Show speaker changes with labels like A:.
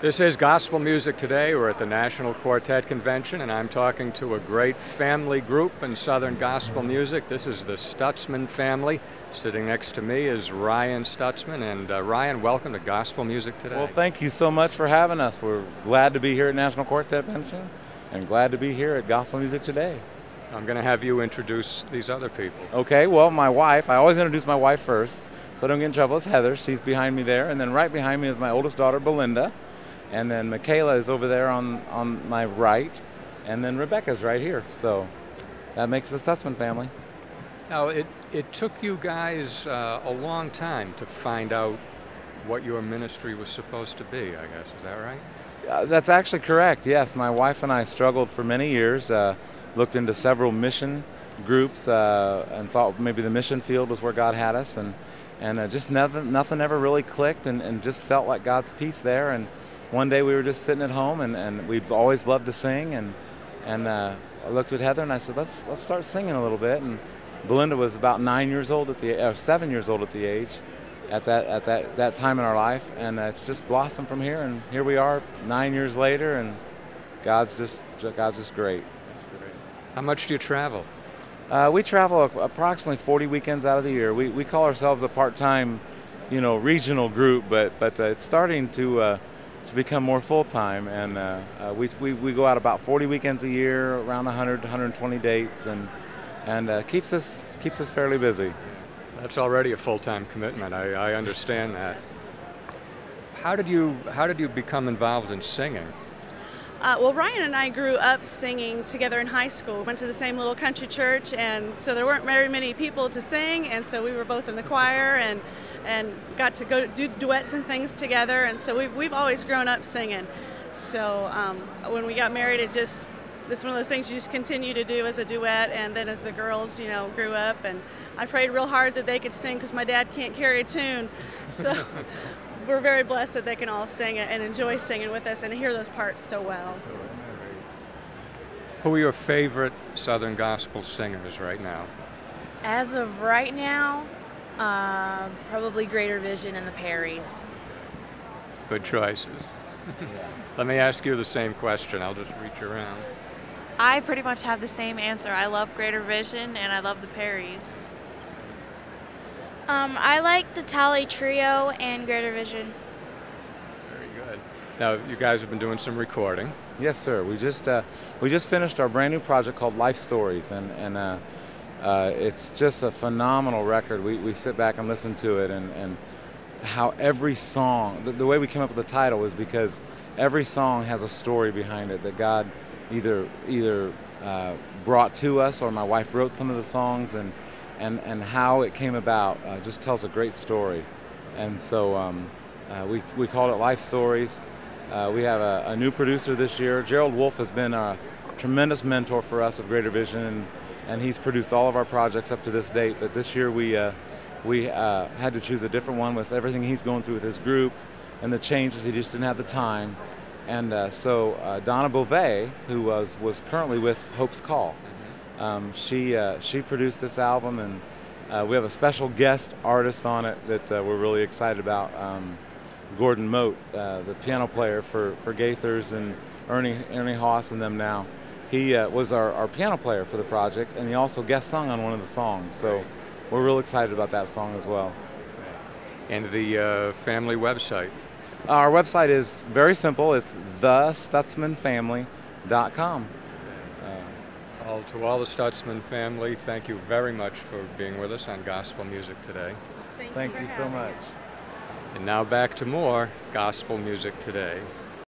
A: This is Gospel Music Today. We're at the National Quartet Convention, and I'm talking to a great family group in Southern gospel music. This is the Stutzman family. Sitting next to me is Ryan Stutzman. And Ryan, welcome to Gospel Music Today.
B: Well, thank you so much for having us. We're glad to be here at National Quartet Convention and glad to be here at Gospel Music Today.
A: I'm going to have you introduce these other people.
B: Okay, well, my wife, I always introduce my wife first, so I don't get in trouble. It's Heather. She's behind me there. And then right behind me is my oldest daughter, Belinda. And then Michaela is over there on my right, and then Rebecca's right here. So that makes the Stutzman family.
A: Now, it took you guys a long time to find out what your ministry was supposed to be, I guess. Is that right?
B: That's actually correct, yes. My wife and I struggled for many years, looked into several mission groups, and thought maybe the mission field was where God had us. And just nothing ever really clicked, and just felt like God's peace there. And one day we were just sitting at home, and we've always loved to sing, and I looked at Heather and I said, let's start singing a little bit. And Belinda was about 7 years old at the age at that time in our life, and it's just blossomed from here. And here we are 9 years later, and God's just great.
A: How much do you travel?
B: We travel approximately 40 weekends out of the year. We call ourselves a part-time, regional group, but it's starting to become more full-time, and we go out about 40 weekends a year, around 120 dates, and keeps us fairly busy.
A: That's already a full-time commitment. I understand that. How did you become involved in singing?
C: Well, Ryan and I grew up singing together in high school. We went to the same little country church, and so there weren't very many people to sing, and so we were both in the choir and got to go do duets and things together, and so we've always grown up singing. So when we got married, it's one of those things you just continue to do as a duet, and then as the girls, grew up, and I prayed real hard that they could sing because my dad can't carry a tune. So we're very blessed that they can all sing and enjoy singing with us and hear those parts so well.
A: Who are your favorite Southern gospel singers right now?
D: As of right now, probably Greater Vision and the Perrys.
A: Good choices. Let me ask you the same question. I'll just reach around.
E: I pretty much have the same answer. I love Greater Vision and I love the Perrys.
F: I like the Tally Trio and Greater Vision.
A: Very good. Now, you guys have been doing some recording.
B: Yes, sir. We just finished our brand new project called Life Stories, and it's just a phenomenal record. We sit back and listen to it, and how every song, the way we came up with the title was because every song has a story behind it that God either brought to us, or my wife wrote some of the songs, and how it came about just tells a great story. And so we called it Life Stories. We have a new producer this year. Gerald Wolf has been a tremendous mentor for us of Greater Vision, and he's produced all of our projects up to this date. But this year we had to choose a different one with everything he's going through with his group and the changes. He just didn't have the time. And so Donna Beauvais, who was currently with Hope's Call, she produced this album, and we have a special guest artist on it that we're really excited about. Gordon Moat, the piano player for Gaithers and Ernie Haas and them now. He was our piano player for the project, and he also guest sung on one of the songs. So we're real excited about that song as well.
A: And the family website?
B: Our website is very simple. It's thestutzmanfamily.com.
A: To all the Stutzman family, thank you very much for being with us on Gospel Music Today.
B: Thank you so much.
A: And now back to more Gospel Music Today.